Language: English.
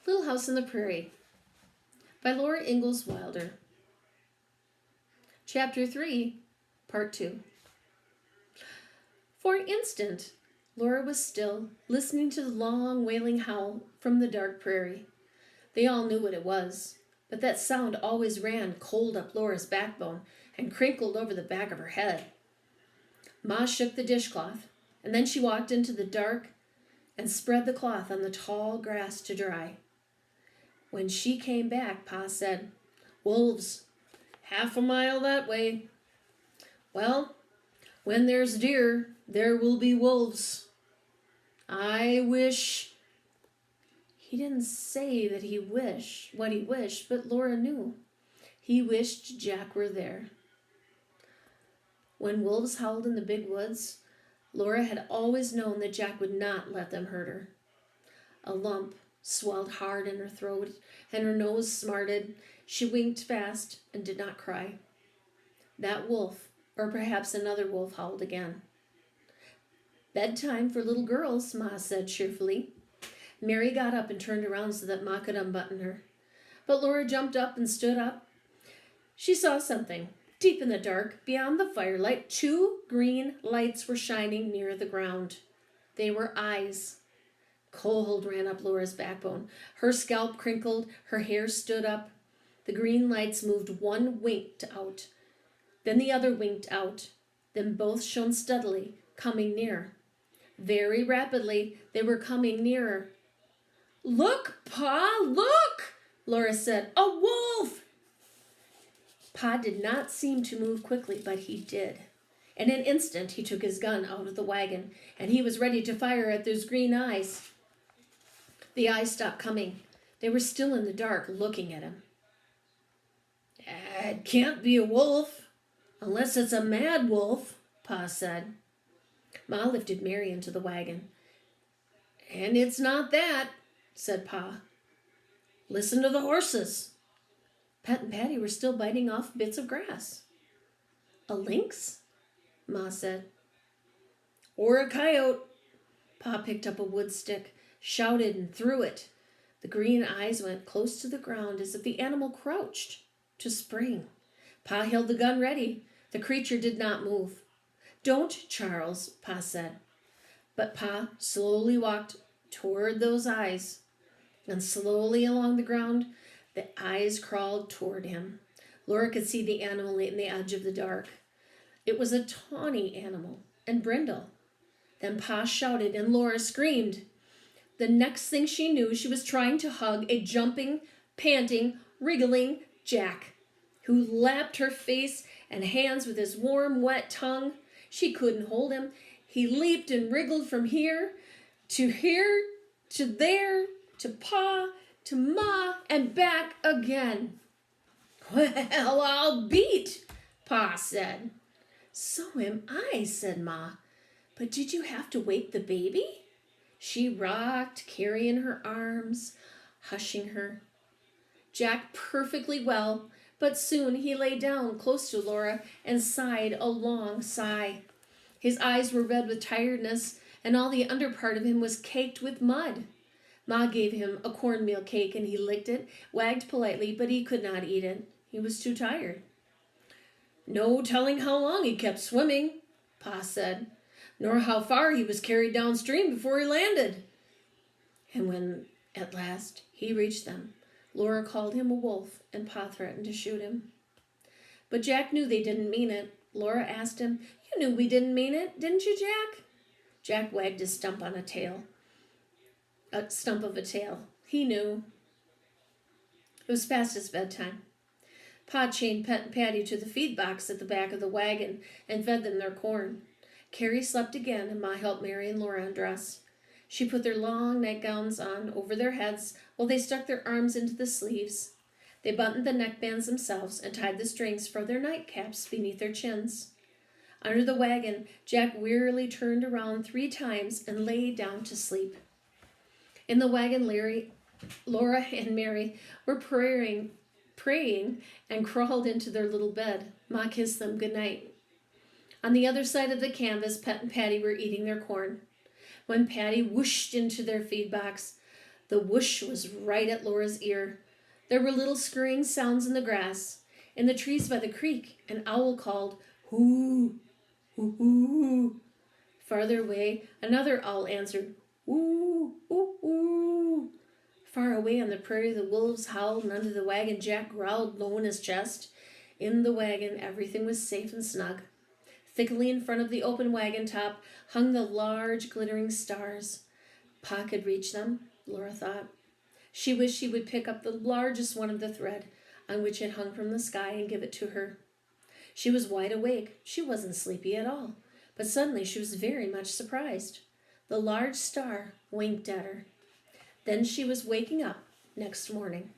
Little House on the Prairie by Laura Ingalls Wilder. Chapter 3, Part 2. For an instant, Laura was still, listening to the long wailing howl from the dark prairie. They all knew what it was, but that sound always ran cold up Laura's backbone and crinkled over the back of her head. Ma shook the dishcloth, and then she walked into the dark and spread the cloth on the tall grass to dry. When she came back, Pa said, "Wolves, 1/2 mile that way." "Well, when there's deer, there will be wolves. I wish—" He didn't say that what he wished, but Laura knew. He wished Jack were there. When wolves howled in the big woods, Laura had always known that Jack would not let them hurt her. A lump swelled hard in her throat, and her nose smarted. She winked fast and did not cry. That wolf, or perhaps another wolf, howled again. "Bedtime for little girls," Ma said cheerfully. Mary got up and turned around so that Ma could unbutton her. But Laura jumped up and stood up. She saw something. Deep in the dark, beyond the firelight, 2 green lights were shining near the ground. They were eyes. Cold ran up Laura's backbone. Her scalp crinkled, her hair stood up. The green lights moved. One winked out. Then the other winked out. Then both shone steadily, coming near. Very rapidly, they were coming nearer. "Look, Pa, look!" Laura said. "A wolf!" Pa did not seem to move quickly, but he did. In an instant, he took his gun out of the wagon, and he was ready to fire at those green eyes. The eyes stopped coming. They were still in the dark, looking at him. "It can't be a wolf, unless it's a mad wolf," Pa said. Ma lifted Mary into the wagon. "And it's not that," said Pa. "Listen to the horses." Pet and Patty were still biting off bits of grass. "A lynx?" Ma said. "Or a coyote." Pa picked up a wood stick, shouted, and threw it. The green eyes went close to the ground as if the animal crouched to spring. Pa held the gun ready. The creature did not move. "Don't, Charles," Pa said. But Pa slowly walked toward those eyes, and slowly along the ground, the eyes crawled toward him. Laura could see the animal in the edge of the dark. It was a tawny animal and brindle. Then Pa shouted, and Laura screamed. The next thing she knew, she was trying to hug a jumping, panting, wriggling Jack, who lapped her face and hands with his warm, wet tongue. She couldn't hold him. He leaped and wriggled from here, to there, to Pa, to Ma, and back again. "Well, I'll beat," Pa said. "So am I," said Ma. "But did you have to wake the baby?" She rocked, Carrie in her arms, hushing her. Jack perfectly well, but soon he lay down close to Laura and sighed a long sigh. His eyes were red with tiredness, and all the under part of him was caked with mud. Ma gave him a cornmeal cake, and he licked it, wagged politely, but he could not eat it. He was too tired. "No telling how long he kept swimming," Pa said, "nor how far he was carried downstream before he landed." And when, at last, he reached them, Laura called him a wolf, and Pa threatened to shoot him. But Jack knew they didn't mean it. Laura asked him, "You knew we didn't mean it, didn't you, Jack?" Jack wagged his stump of a tail. He knew. It was past his bedtime. Pa chained Pet and Patty to the feed box at the back of the wagon and fed them their corn. Carrie slept again, and Ma helped Mary and Laura undress. She put their long nightgowns on over their heads while they stuck their arms into the sleeves. They buttoned the neckbands themselves and tied the strings for their nightcaps beneath their chins. Under the wagon, Jack wearily turned around 3 times and lay down to sleep. In the wagon, Laura and Mary were praying and crawled into their little bed. Ma kissed them good night. On the other side of the canvas, Pet and Patty were eating their corn. When Patty whooshed into their feed box, The whoosh was right at Laura's ear. There were little scurrying sounds in the grass. In the trees by the creek, an owl called, "Hoo, hoo, hoo." Farther away, another owl answered, "Ooh, ooh, ooh." Far away on the prairie, the wolves howled, and under the wagon, Jack growled low in his chest. In the wagon, everything was safe and snug. Thickly in front of the open wagon top hung the large, glittering stars. Pa could reach them, Laura thought. She wished she would pick up the largest one of the thread on which it hung from the sky and give it to her. She was wide awake. She wasn't sleepy at all. But suddenly she was very much surprised. The large star winked at her. Then she was waking up next morning.